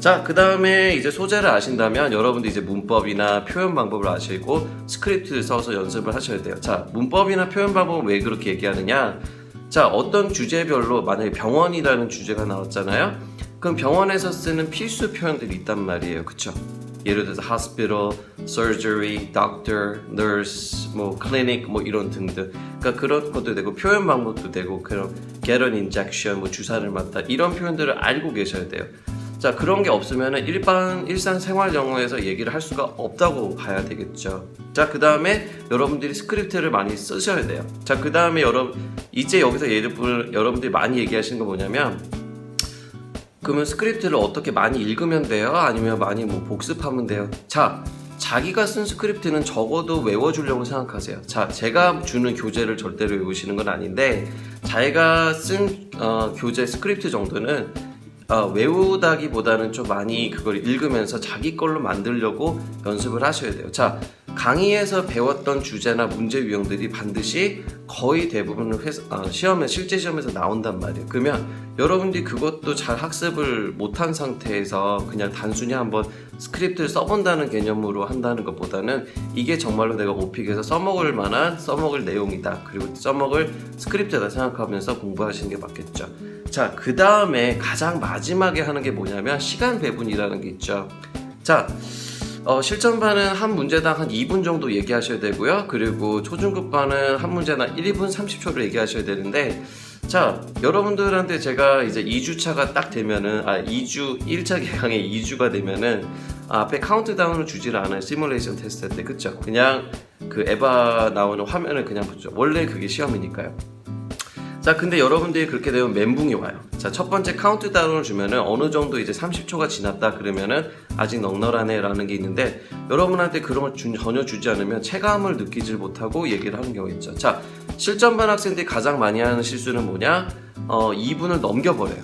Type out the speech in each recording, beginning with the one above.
자, 그 다음에 이제 소재를 아신다면 여러분들 이제 문법이나 표현 방법을 아시고 스크립트를 써서 연습을 하셔야 돼요. 자, 문법이나 표현 방법은 왜 그렇게 얘기하느냐? 자, 어떤 주제별로 만약에 병원이라는 주제가 나왔잖아요. 그럼 병원에서 쓰는 필수 표현들이 있단 말이에요. 그쵸? 예를 들어서 hospital, surgery, doctor, nurse, 뭐 clinic 뭐 이런 등등. 그러니까 그런 것도 되고 표현 방법도 되고 그런 get an injection, 뭐 주사를 맞다 이런 표현들을 알고 계셔야 돼요. 자, 그런 게 없으면 일상생활 영어에서 얘기를 할 수가 없다고 봐야 되겠죠. 자, 그 다음에 여러분들이 스크립트를 많이 쓰셔야 돼요. 자, 그 다음에 이제 여기서 여러분들이 많이 얘기하시는 거 뭐냐면, 그러면 스크립트를 어떻게 많이 읽으면 돼요? 아니면 많이 뭐 복습하면 돼요? 자, 자기가 쓴 스크립트는 적어도 외워주려고 생각하세요. 자, 제가 주는 교재를 절대로 외우시는 건 아닌데, 자기가 쓴 교재 스크립트 정도는 외우다기보다는 좀 많이 그걸 읽으면서 자기 걸로 만들려고 연습을 하셔야 돼요. 자, 강의에서 배웠던 주제나 문제 유형들이 반드시 거의 대부분 실제 시험에서 나온단 말이에요. 그러면 여러분들이 그것도 잘 학습을 못한 상태에서 그냥 단순히 한번 스크립트를 써본다는 개념으로 한다는 것보다는 이게 정말로 내가 오픽에서 써먹을 내용이다, 그리고 써먹을 스크립트다 생각하면서 공부하시는 게 맞겠죠. 자, 그 다음에 가장 마지막에 하는 게 뭐냐면 시간 배분이라는 게 있죠. 자, 실전반은 한 문제당 한 2분 정도 얘기하셔야 되고요. 그리고 초중급반은 한 문제당 1분 30초를 얘기하셔야 되는데, 자, 여러분들한테 제가 이제 2주차가 딱 되면은 1차 개강에 2주가 되면은 앞에 카운트다운을 주지를 않아요. 시뮬레이션 테스트 할 때. 그쵸? 그냥 그 에바 나오는 화면을 그냥 보죠. 원래 그게 시험이니까요. 자, 근데 여러분들이 그렇게 되면 멘붕이 와요. 자, 첫 번째 카운트다운을 주면은 어느 정도 이제 30초가 지났다 그러면은 아직 넉넉하네 라는 게 있는데, 여러분한테 그런 걸 전혀 주지 않으면 체감을 느끼질 못하고 얘기를 하는 경우가 있죠. 자, 실전반 학생들이 가장 많이 하는 실수는 뭐냐? 2분을 넘겨버려요.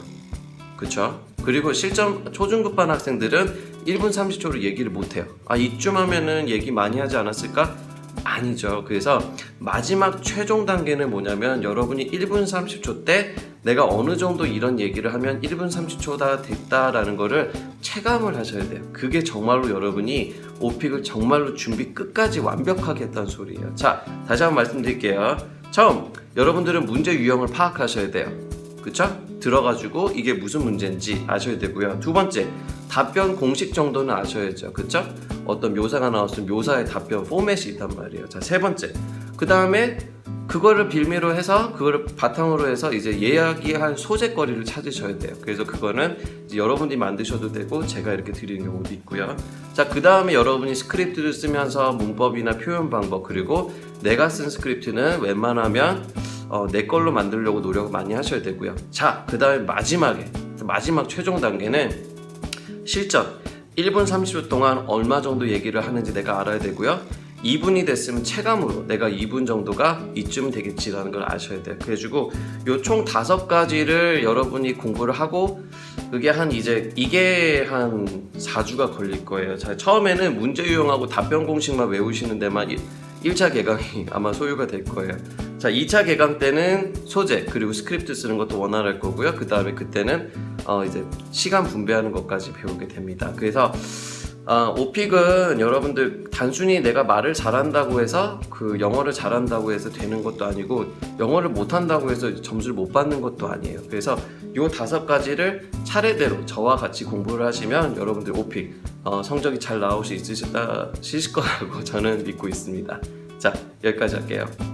그쵸? 그리고 초중급반 학생들은 1분 30초로 얘기를 못해요. 이쯤 하면은 얘기 많이 하지 않았을까? 아니죠. 그래서 마지막 최종 단계는 뭐냐면, 여러분이 1분 30초 때 내가 어느 정도 이런 얘기를 하면 1분 30초다 됐다라는 거를 체감을 하셔야 돼요. 그게 정말로 여러분이 오픽을 정말로 준비 끝까지 완벽하게 했다는 소리예요. 자, 다시 한번 말씀드릴게요. 처음, 여러분들은 문제 유형을 파악하셔야 돼요. 그쵸? 들어가지고 이게 무슨 문제인지 아셔야 되고요. 두 번째, 답변 공식 정도는 아셔야죠. 그쵸? 어떤 묘사가 나왔으면 묘사의 답변 포맷이 있단 말이에요. 자, 세 번째, 그 다음에 그거를 빌미로 해서 그거를 바탕으로 해서 이제 이야기할 소재거리를 찾으셔야 돼요. 그래서 그거는 이제 여러분이 만드셔도 되고 제가 이렇게 드리는 경우도 있고요. 자, 그 다음에 여러분이 스크립트를 쓰면서 문법이나 표현 방법, 그리고 내가 쓴 스크립트는 웬만하면 내 걸로 만들려고 노력을 많이 하셔야 되고요. 자, 그 다음에 마지막 최종 단계는 실전. 1분 30초 동안 얼마 정도 얘기를 하는지 내가 알아야 되고요. 2분이 됐으면 체감으로 내가 2분 정도가 이쯤 되겠지라는 걸 아셔야 돼요. 그래가지고 요 총 5가지를 여러분이 공부를 하고 이게 한 4주가 걸릴 거예요. 자, 처음에는 문제 유형하고 답변 공식만 외우시는 데만 1차 개강이 아마 소요가 될 거예요. 자, 2차 개강 때는 소재 그리고 스크립트 쓰는 것도 원활할 거고요. 그 다음에 그때는 이제 시간 분배하는 것까지 배우게 됩니다. 그래서 오픽은 여러분들 단순히 내가 말을 잘한다고 해서 그 영어를 잘한다고 해서 되는 것도 아니고, 영어를 못한다고 해서 점수를 못 받는 것도 아니에요. 그래서 요 5가지를 차례대로 저와 같이 공부를 하시면 여러분들 오픽 성적이 잘 나올 수 있으실 거라고 저는 믿고 있습니다. 자, 여기까지 할게요.